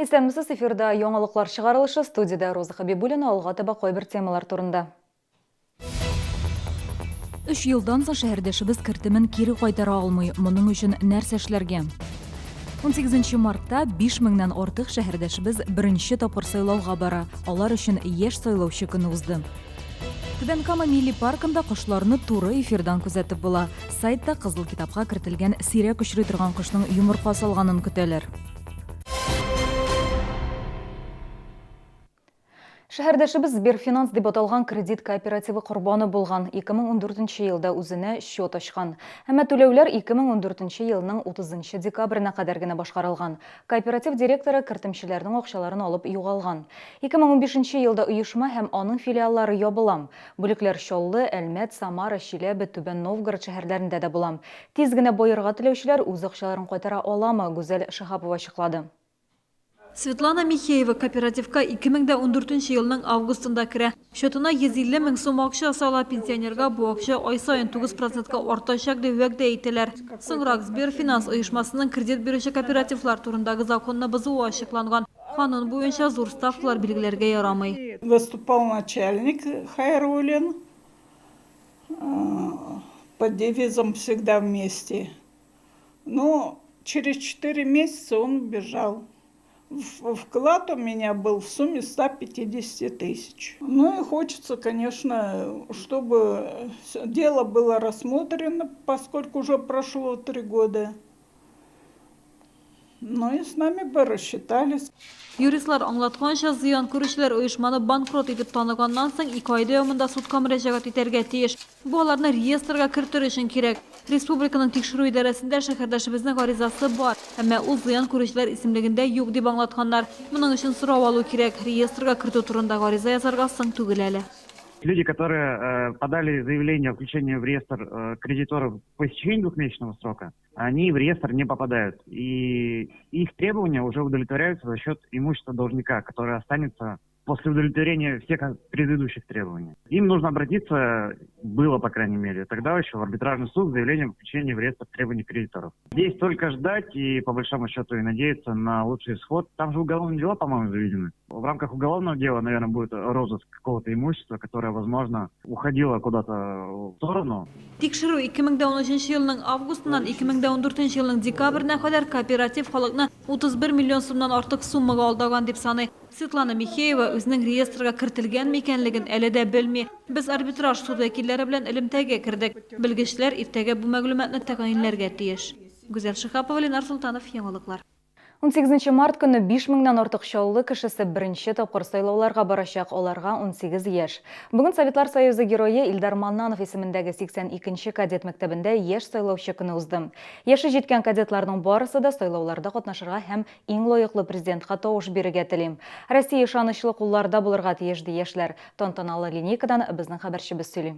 Исәнмесез, эфирда яңалыклар чыгарылышы, студияда Роза Хабибуллина, алга таба кайбер темалар турында. 3 елдан соң шәһәрдәшебез кертемен кире кайтара алмый, моның өчен нәрсә эшләргә? 18 мартта 5000-нән артык шәһәрдәшебез беренче тапкыр сайлауга бара. Алар өчен яшь сайлаучы көне узды. Түбән-Кама милли паркында кошларны туры эфирдан күзәтеп була. Сайтта кызыл китапка кертелгән сирәк очрый торган кошның йомырка салганын көтәләр. Шәһәрдәшебез Сберфинанс дип аталган кредит кооперативы корбаны булган. 2014 елда үзенә счет ачкан. Әмма түләүләр 2014 елның 30 декабрына кадәр генә башкарылган. Кооператив директоры кертемчеләрнең акчаларын алып югалган. 2015 елда оешма һәм аның филиаллары ябыла. Бүлекләр Чаллы, Әлмәт, Самара, Чиләбе, Түбән Новгород шәһәрләрендә дә була. Тиз генә боерга теләүчеләр үз акчаларын кайтара аламы? Гүзәл Шихапова ачыклады. Светлана Михеева кооперативка 2014 елның августында керә. Счетына 150 мең сум акча сала, пенсионерга бу акча ай сайын 9%-ка артачак дип вәгъдә ителәр. Соңрак Сберфинанс оешмасының кредит бирүче кооперативлар турындагы законны бузуы ачыкланган. Канун буенча зур ставкалар билгеләргә ярамый. Выступал начальник Хайруллин под девизом «Всегда вместе». Но через 4 месяца он убежал. Вклад у меня был в сумме 150 тысяч. Ну и хочется, конечно, чтобы дело было рассмотрено, поскольку уже прошло 3 года. Ну и с нами бы рассчитались. Юристлар аңлатканча, зыян күрүчеләр оешманы банкрот итеп таныганнан соң 2 ай дәвамында судка мөрәҗәгать итәргә тиеш. Бу аларны реестрга кертер өчен кирәк. Республиканың тикшерү идарәсендә шәһәрдәшебезнең гаризасы бар, әмма ул зыян күрүчеләр исемлегендә юк дип аңлатканнар. Моның өчен сорау алу кирәк. Реестрга кертү турында гариза язарга соң түгел әле. Люди, которые подали заявление о включении в реестр кредиторов по истечении 2-месячного срока, они в реестр не попадают. И их требования уже удовлетворяются за счет имущества должника, которое останется после удовлетворения всех предыдущих требований. Им нужно обратиться, было, по крайней мере, тогда еще в арбитражный суд с заявлением о включении в реестр требований кредиторов. Здесь только ждать и, по большому счету, и надеяться на лучший исход. Там же уголовные дела, по-моему, заведены. В рамках уголовного дела, наверное, будет розыск какого-то имущества, которое, возможно, уходило куда-то в сторону. Тикшерү 2013 елның августыннан 2014 елның декабрына кадәр кооператив халыкны 31 миллион сумнан артык суммага алдаган дип саный. Светлана Михеева үзенең реестрга кертелгән микәнлеген әле дә белми. Без арбитраж суд вәкилләре белән элемтәгә кердек. Белгечләр иртәгә бу мәгълүматны тәкъдимләргә тиеш. Гүзәл Шихапова, Ленар Султанов, яңалыклар. 18 март көне 5000-нән артык Чаллы кешесе беренче тапкыр сайлауларга барачак, аларга 18 яшь. Бүген Советлар Союзы герое Илдар Маннанов исемендәге 82-нче кадет мәктәбендә яшь сайлаучы көне узды. Яше җиткән кадетларның барысы да сайлауларда катнашырга һәм иң лаеклы президентка тавыш бирергә телим. Россия ышанычлы кулларда булырга тиеш ди яшьләр. Тантаналы линейкадан безнең хәбәрчебез сөйли.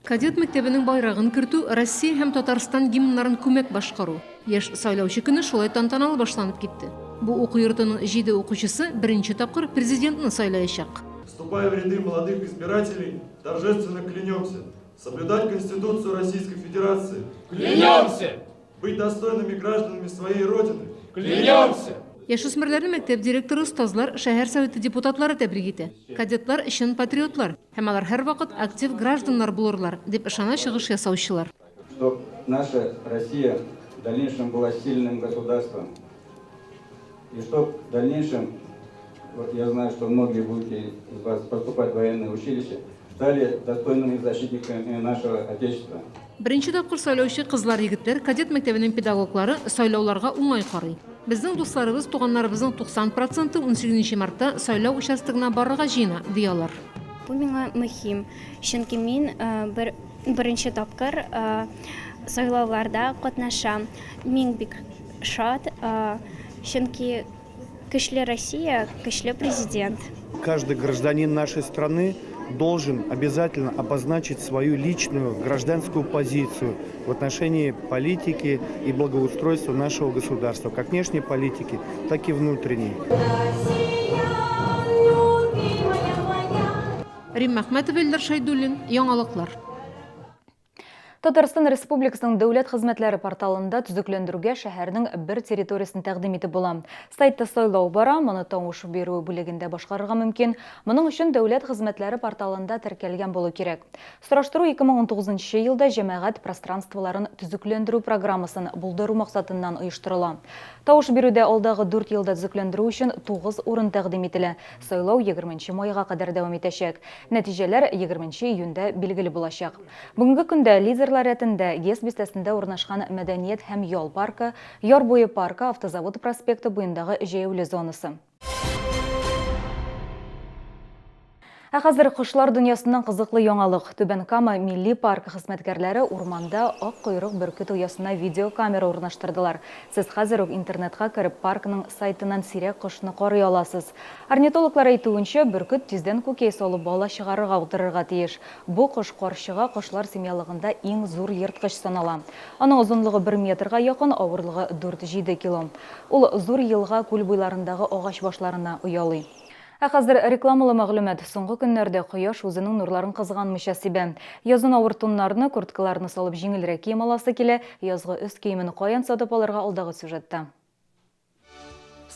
Кадет мәктәбенең байрагын кертү, Россия һәм Татарстан гимннарын күмәк башкару. Яшь сайлаучы көне шулай тантаналы башланып китте. Бу уку йортының 7 укучысы беренче тапкыр президентны сайлаячак. Вступая в ряды молодых избирателей, торжественно клянемся соблюдать Конституцию Российской Федерации. Клянемся! Быть достойными гражданами своей Родины. Клянемся! Яшүсмерләрне мәктәп директоры, устазлар, шәһәр советы депутатлары тәбрик итә. Кадетлар өчен патриотлар, һәм алар һәрвакыт актив гражданнар булырлар, дип ышана чыгыш ясаучылар. Чтобы наша Россия в дальнейшем была сильным государством. И чтобы в дальнейшем, вот я знаю, что многие будете из вас поступать в военное училище, стали достойными защитниками нашего Отечества. Беренче тапкыр сайлаучы кызлар, егетләр кадет мәктәбенең педагоглары сайлауларга уңай карый. Безнең дусларыбыз, туганнарыбызның 90% 18 мартта сайлау участогына барырга җыена, диялар. Бу миңа мөһим, чөнки мин беренче тапкыр сайлауларда катнашам. Мин бик шат, чөнки көчле Россия, көчле президент. Каждый гражданин нашей страны должен обязательно обозначить свою личную гражданскую позицию в отношении политики и благоустройства нашего государства, как внешней политики, так и внутренней. Рим Мәхмәтов, Эльдар Шайдуллин, яңалыклар. Татарстан Республикасының дәүләт хезмәтләре порталында төзекләндерүгә шәһәрнең бер территориясын тәкъдим итеп була. Сайтта сайлау бара, моны тавыш бирү бүлегендә башкарырга мөмкин. Моның өчен дәүләт хезмәтләре порталында теркәлгән булу кирәк. Сораштыру 2019 елда җәмәгать пространстволарын төзекләндерү программасын булдыру максатыннан оештырыла. Тавыш бирүдә алдагы 4 елда төзекләндерү өчен 9 урын тәкъдим ителә. Сайлау 20 майга кадәр дәвам итәчәк. Нәтиҗәләр 20 июньдә билгеле булачак. Бүгенге көндә лидерлар рәтендә ГЕС бистәсендә урнашкан Мәдәният һәм ял паркы, Яр буе паркы, Автозавод проспекты буендагы җәяүле зонасы. Ә хәзер кошлар дөньясыннан кызыклы яңалык. Түбән Кама милли паркы хезмәткәрләре урманда ак койрык бөркет оясына видеокамера урнаштырдылар. Сез хәзер үк интернетка кереп паркның сайтынан сирәк кошны карый аласыз. Орнитологлар әйтүенчә, бөркет тиздән күкәй салып бала чыгарырга утырырга тиеш. Бу кош карчыга кошлар семьялыгында иң зур ерткыч санала. Аның озынлыгы 1 метрга якын, авырлыгы 4-7 кило. Ул зур елга күл буйларындагы агач башларына уялый. Ә хәзер рекламалы мәгълүмат. Соңгы көннәрдә кояш үзенең нурларын кызганмыйча сибә. Язын авыр туннарны, курткаларны салып җиңелрәк кием аласы килә. Язгы өст киемен каян сатып алырга алдагы сюжетта.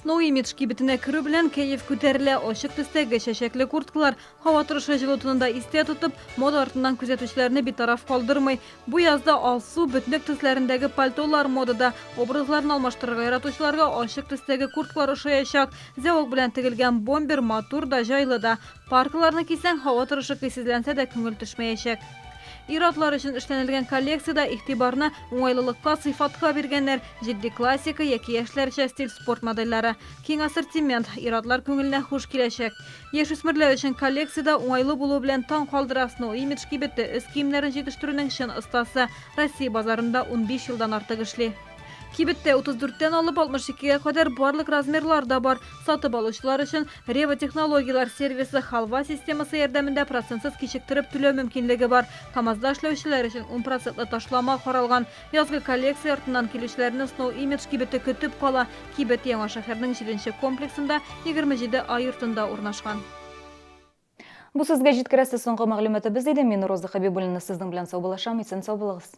Snow Image кибетенә керү белән кәеф күтәрелә. Ачык төстәге чәчәкле курткалар һава торышы җылытуында истә тотып, мода артыннан күзәтүчеләрне битараф калдырмый. Бу язда алсу, бөтнек төсләрендәге пальтолар модада. Образларны алмаштырырга яратучыларга ачык төстәге курткалар ошаячак. Зәвык белән тегелгән бомбер матур да, җайлы да. Паркаларны кисәң, һава торышы көйсезләнсә дә күңел төшмәячәк. Ир-атлар өчен эшләнелгән коллекциядә игътибарны уңайлылыкка, сыйфатка биргәннәр. Җитди классика яки яшьләрчә стиль спорт модельләре. Киң ассортимент, ир-атлар күңеленә хуш киләчәк. Яшүсмерләр өчен коллекциядә уңайлы булу белән таң калдыра Snow Image кибете өс киемнәрен җитештерүнең чын остасы. Россия базарында 15 елдан артык эшли. Кибеттә 34-тән алып 62-гә кадәр барлык размерлар да бар. Сатып алучылар өчен Рева технологиялар сервисы халва системасы ярдәмендә процентсыз кичектереп түләү мөмкинлеге бар. КамАЗда эшләүчеләр өчен 10% ташлама каралган. Язгы коллекция артыннан килүчеләрне Snow Image кибете көтеп кала. Кибет Яңа шәһәрнең 7-нче комплексында 27 ай йортында урнашкан. Бу сезгә җиткерәсе соңгы мәгълүматыбыз иде. Мин Роза Хәбибуллина сезнең белән саубуллашам. Исән сау булыгыз.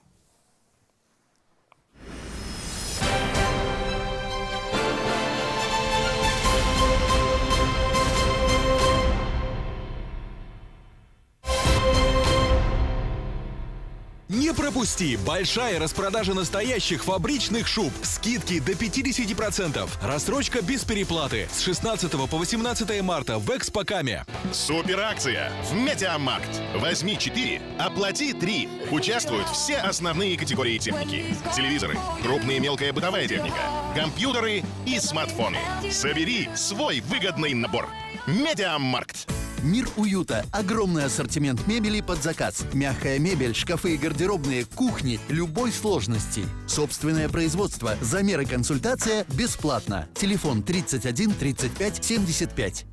Не пропусти! Большая распродажа настоящих фабричных шуб. Скидки до 50%. Рассрочка без переплаты. С 16 по 18 марта в Экспокаме. Суперакция в Медиамаркт. Возьми 4, оплати 3. Участвуют все основные категории техники. Телевизоры, крупная и мелкая бытовая техника, компьютеры и смартфоны. Собери свой выгодный набор. Медиамаркт. Мир уюта. Огромный ассортимент мебели под заказ. Мягкая мебель, шкафы и гардеробные, кухни любой сложности. Собственное производство. Замер и консультация бесплатно. Телефон 31 35 75.